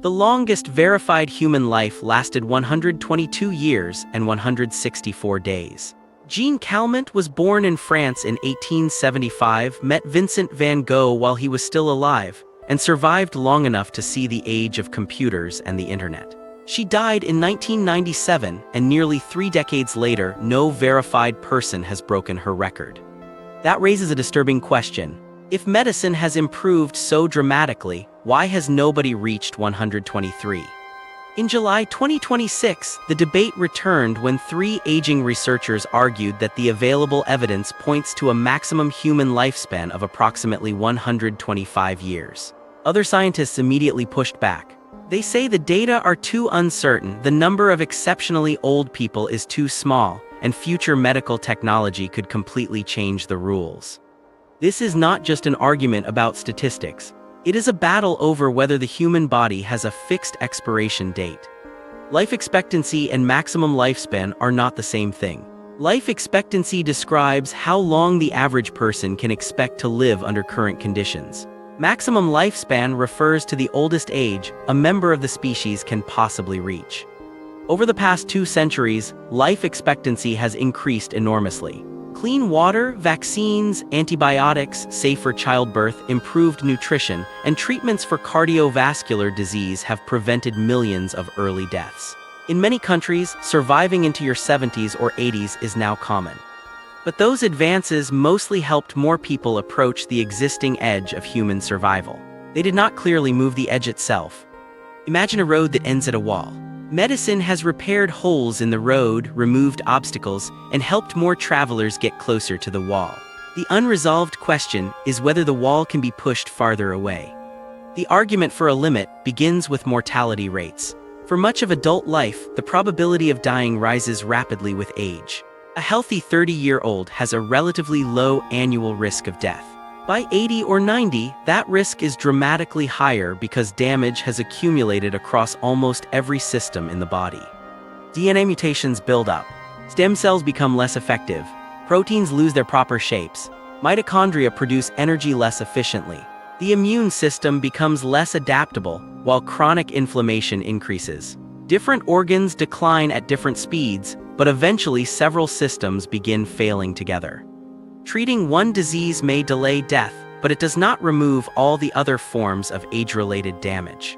The longest verified human life lasted 122 years and 164 days. Jeanne Calment was born in France in 1875, met Vincent van Gogh while he was still alive, and survived long enough to see the age of computers and the internet. She died in 1997, and nearly 3 decades later, no verified person has broken her record. That raises a disturbing question. If medicine has improved so dramatically, why has nobody reached 123? In July 2026, the debate returned when 3 aging researchers argued that the available evidence points to a maximum human lifespan of approximately 125 years. Other scientists immediately pushed back. They say the data are too uncertain, the number of exceptionally old people is too small, and future medical technology could completely change the rules. This is not just an argument about statistics. It is a battle over whether the human body has a fixed expiration date. Life expectancy and maximum lifespan are not the same thing. Life expectancy describes how long the average person can expect to live under current conditions. Maximum lifespan refers to the oldest age a member of the species can possibly reach. Over the past 2 centuries, life expectancy has increased enormously. Clean water, vaccines, antibiotics, safer childbirth, improved nutrition, and treatments for cardiovascular disease have prevented millions of early deaths. In many countries, surviving into your 70s or 80s is now common. But those advances mostly helped more people approach the existing edge of human survival. They did not clearly move the edge itself. Imagine a road that ends at a wall. Medicine has repaired holes in the road, removed obstacles, and helped more travelers get closer to the wall. The unresolved question is whether the wall can be pushed farther away. The argument for a limit begins with mortality rates. For much of adult life, the probability of dying rises rapidly with age. A healthy 30-year-old has a relatively low annual risk of death. By 80 or 90, that risk is dramatically higher because damage has accumulated across almost every system in the body. DNA mutations build up. Stem cells become less effective. Proteins lose their proper shapes. Mitochondria produce energy less efficiently. The immune system becomes less adaptable, while chronic inflammation increases. Different organs decline at different speeds, but eventually several systems begin failing together. Treating one disease may delay death, but it does not remove all the other forms of age-related damage.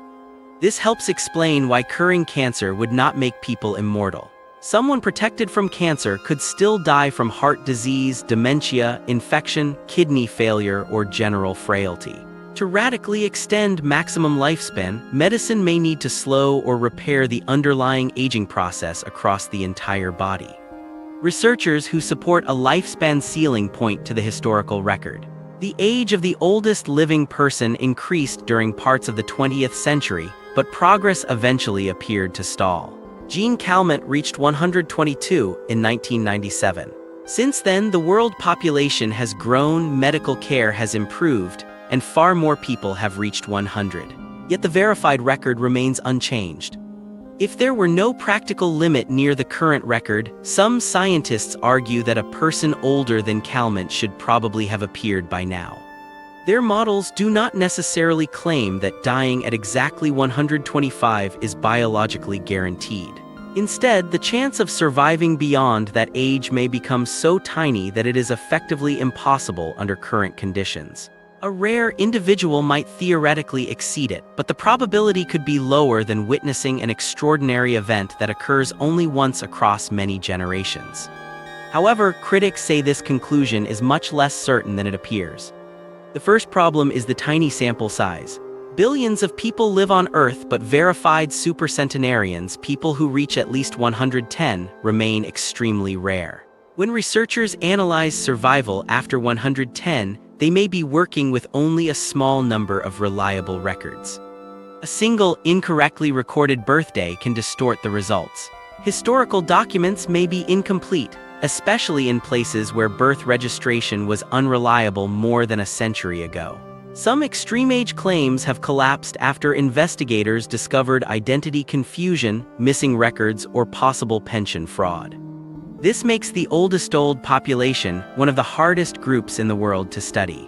This helps explain why curing cancer would not make people immortal. Someone protected from cancer could still die from heart disease, dementia, infection, kidney failure, or general frailty. To radically extend maximum lifespan, medicine may need to slow or repair the underlying aging process across the entire body. Researchers who support a lifespan ceiling point to the historical record. The age of the oldest living person increased during parts of the 20th century, but progress eventually appeared to stall. Jeanne Calment reached 122 in 1997. Since then, the world population has grown, medical care has improved, and far more people have reached 100. Yet the verified record remains unchanged. If there were no practical limit near the current record, some scientists argue that a person older than Calment should probably have appeared by now. Their models do not necessarily claim that dying at exactly 125 is biologically guaranteed. Instead, the chance of surviving beyond that age may become so tiny that it is effectively impossible under current conditions. A rare individual might theoretically exceed it, but the probability could be lower than witnessing an extraordinary event that occurs only once across many generations. However, critics say this conclusion is much less certain than it appears. The first problem is the tiny sample size. Billions of people live on Earth, but verified supercentenarians, people who reach at least 110, remain extremely rare. When researchers analyze survival after 110, they may be working with only a small number of reliable records. A single incorrectly recorded birthday can distort the results. Historical documents may be incomplete, especially in places where birth registration was unreliable more than a century ago. Some extreme age claims have collapsed after investigators discovered identity confusion, missing records, or possible pension fraud. This makes the oldest population one of the hardest groups in the world to study.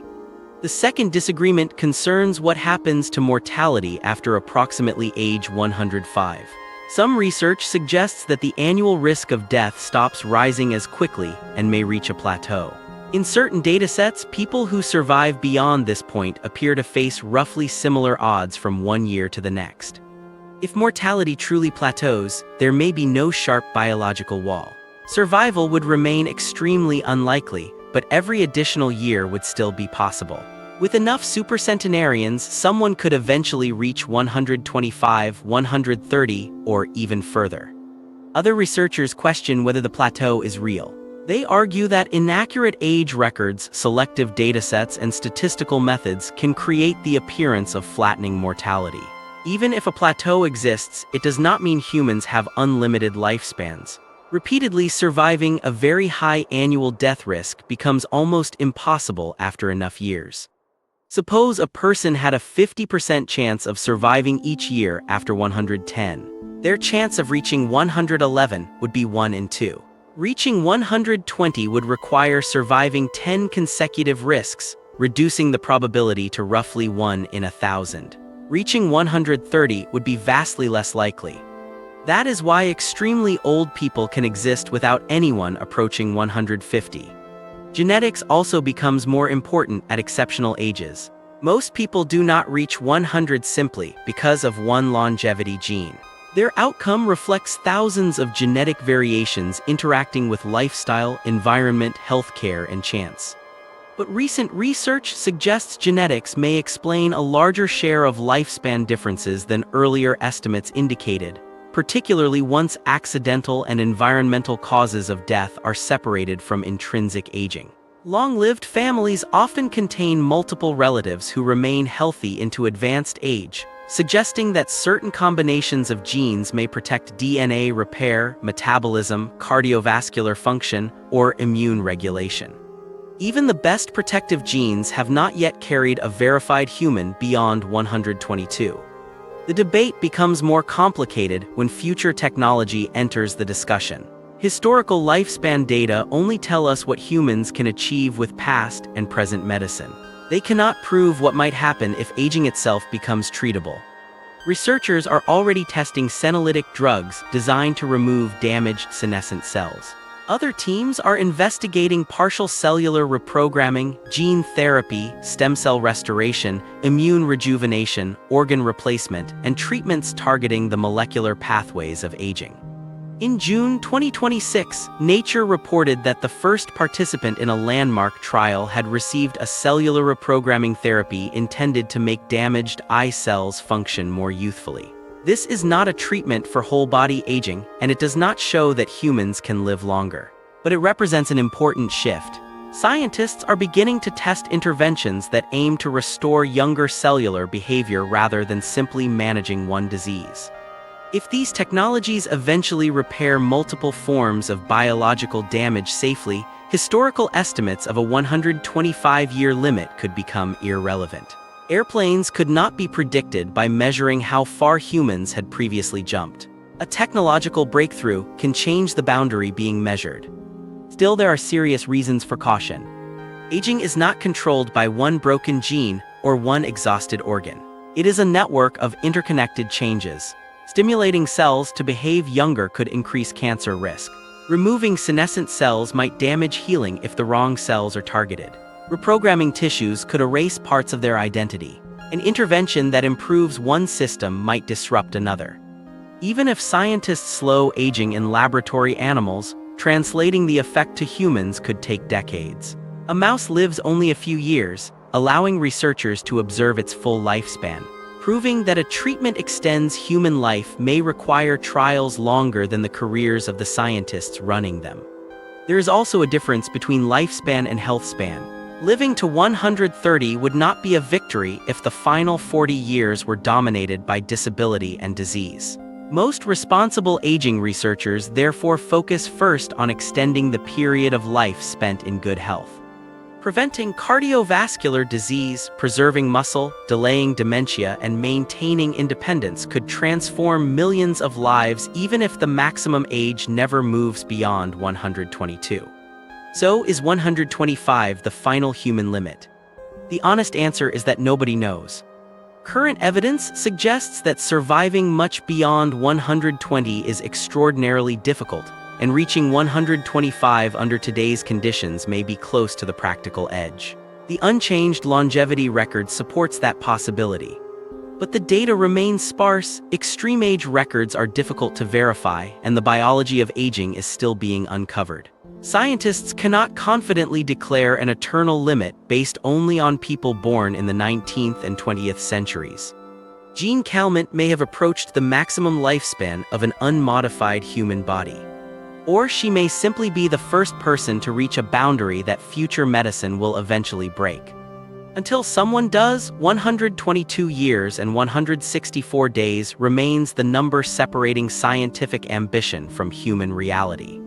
The second disagreement concerns what happens to mortality after approximately age 105. Some research suggests that the annual risk of death stops rising as quickly and may reach a plateau. In certain datasets, people who survive beyond this point appear to face roughly similar odds from one year to the next. If mortality truly plateaus, there may be no sharp biological wall. Survival would remain extremely unlikely, but every additional year would still be possible. With enough supercentenarians, someone could eventually reach 125, 130, or even further. Other researchers question whether the plateau is real. They argue that inaccurate age records, selective datasets, and statistical methods can create the appearance of flattening mortality. Even if a plateau exists, it does not mean humans have unlimited lifespans. Repeatedly surviving a very high annual death risk becomes almost impossible after enough years. Suppose a person had a 50% chance of surviving each year after 110. Their chance of reaching 111 would be 1 in 2. Reaching 120 would require surviving 10 consecutive risks, reducing the probability to roughly 1 in 1,000. Reaching 130 would be vastly less likely. That is why extremely old people can exist without anyone approaching 150. Genetics also becomes more important at exceptional ages. Most people do not reach 100 simply because of one longevity gene. Their outcome reflects thousands of genetic variations interacting with lifestyle, environment, healthcare, and chance. But recent research suggests genetics may explain a larger share of lifespan differences than earlier estimates indicated, particularly once accidental and environmental causes of death are separated from intrinsic aging. Long-lived families often contain multiple relatives who remain healthy into advanced age, suggesting that certain combinations of genes may protect DNA repair, metabolism, cardiovascular function, or immune regulation. Even the best protective genes have not yet carried a verified human beyond 122. The debate becomes more complicated when future technology enters the discussion. Historical lifespan data only tell us what humans can achieve with past and present medicine. They cannot prove what might happen if aging itself becomes treatable. Researchers are already testing senolytic drugs designed to remove damaged senescent cells. Other teams are investigating partial cellular reprogramming, gene therapy, stem cell restoration, immune rejuvenation, organ replacement, and treatments targeting the molecular pathways of aging. In June 2026, Nature reported that the first participant in a landmark trial had received a cellular reprogramming therapy intended to make damaged eye cells function more youthfully. This is not a treatment for whole-body aging, and it does not show that humans can live longer. But it represents an important shift. Scientists are beginning to test interventions that aim to restore younger cellular behavior rather than simply managing one disease. If these technologies eventually repair multiple forms of biological damage safely, historical estimates of a 125-year limit could become irrelevant. Airplanes could not be predicted by measuring how far humans had previously jumped. A technological breakthrough can change the boundary being measured. Still, there are serious reasons for caution. Aging is not controlled by one broken gene or one exhausted organ. It is a network of interconnected changes. Stimulating cells to behave younger could increase cancer risk. Removing senescent cells might damage healing if the wrong cells are targeted. Reprogramming tissues could erase parts of their identity. An intervention that improves one system might disrupt another. Even if scientists slow aging in laboratory animals, translating the effect to humans could take decades. A mouse lives only a few years, allowing researchers to observe its full lifespan. Proving that a treatment extends human life may require trials longer than the careers of the scientists running them. There is also a difference between lifespan and health span. Living to 130 would not be a victory if the final 40 years were dominated by disability and disease. Most responsible aging researchers therefore focus first on extending the period of life spent in good health. Preventing cardiovascular disease, preserving muscle, delaying dementia, and maintaining independence could transform millions of lives even if the maximum age never moves beyond 122. So, is 125 the final human limit? The honest answer is that nobody knows. Current evidence suggests that surviving much beyond 120 is extraordinarily difficult, and reaching 125 under today's conditions may be close to the practical edge. The unchanged longevity record supports that possibility. But the data remains sparse, extreme age records are difficult to verify, and the biology of aging is still being uncovered. Scientists cannot confidently declare an eternal limit based only on people born in the 19th and 20th centuries. Jeanne Calment may have approached the maximum lifespan of an unmodified human body. Or she may simply be the first person to reach a boundary that future medicine will eventually break. Until someone does, 122 years and 164 days remains the number separating scientific ambition from human reality.